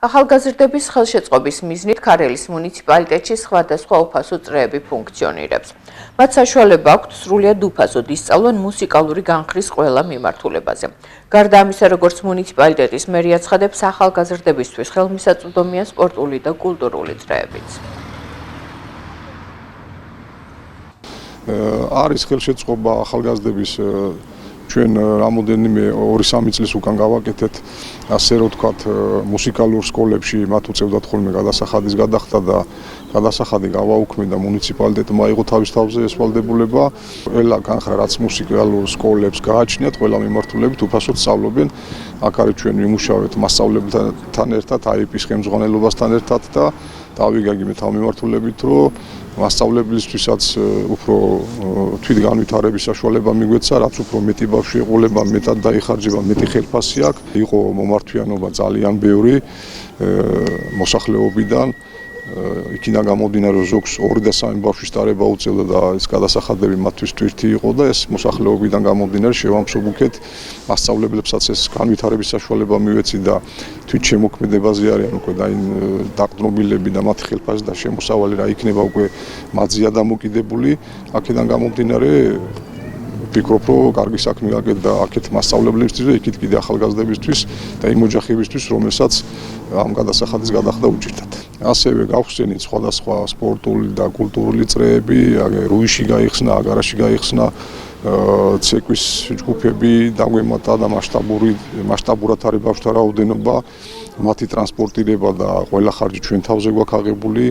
ახალგაზრდების ხელშეწყობის მიზნით ქარელის მუნიციპალიტეტში სხვადასხვა უფასო წრეები ფუნქციონირებს. მათ საშუალება აქვთ სრულიად უფასოდ ისწავლონ მუსიკალური განხრის ყველა მიმართულებაზე. გარდა ამისა, როგორც მუნიციპალიტეტის მერი აცხადებს, ახალგაზრდებისთვის ხელმისაწვდომია სპორტული და კულტურული წრეებიც. არის ხელშეწყობა ახალგაზრდების ჩვენ რამოდენიმე 2-3 წლის უკან გავაკეთეთ, ასე რომ ვთქვათ, მუსიკალურ სკოლებში მათ უწევდათ ხოლმე გადასახადის გადახდა და გადასახადი გავაუქმდა მუნიციპალიტეტმა აიღო თავის თავზე ეს ვალდებულება. ყველა განხრა რაც მუსიკალურ სკოლებს გააჩნიათ, ყველა მიმართულებით უფასოდ სწავლობენ. აქ არის ჩვენ ვიმუშავეთ მასწავლებელთან ერთად, აიპის ხელმძღვანელობასთან ერთად და დავიგაგი მე თავმიმართულებით, რომ მასწავლებლისთვისაც უფრო თვითგანვითარების საშუალება მიგვეცა, რაც უფრო მეტი ბავშვი ეყოლება, მეტად დაიხარჯება, მეტი ხელფასი აქვს. იყო მომართვიანობა ძალიან ბევრი მოსახლეობიდან. იქიდან გამომდინარე, რომ ზოგს 2 და 3 ბავშვის დარება უწევდა და ეს გადასახადები მათთვის თვირთი იყო და ეს მოსახლეობიდან გამომდინარე შევამსუბუქეთ მასწავლებლებსაც ეს განვითარების საშუალება მივეცი და თვითშემოქმედებაზე არიან უკვე დაყრდნობილები და მათი ხელფასი და შემოსავალი რა იქნება უკვე მათზეა დამოკიდებული. აქედან გამომდინარე ვფიქრობ, რომ კარგი საქმე გაკეთდა და აქეთ მასწავლებლებისთვის და იქით კიდე ახალგაზრდებისთვის და იმ ოჯახებისთვის, რომელსაც ამ გადასახადის გადახდა უჭირდათ. ასევე გავხსენით სხვადასხვა სპორტული და კულტურული წრეები, რუიში გაიხსნა, აგარაში გაიხსნა, ცეკვის ჯგუფები დაგვემატა და მასშტაბურად არის ბავშვთა რაოდენობა, მათი ტრანსპორტირება და ყველა ხარჯი ჩვენ თავზე გვაქვს აღებული.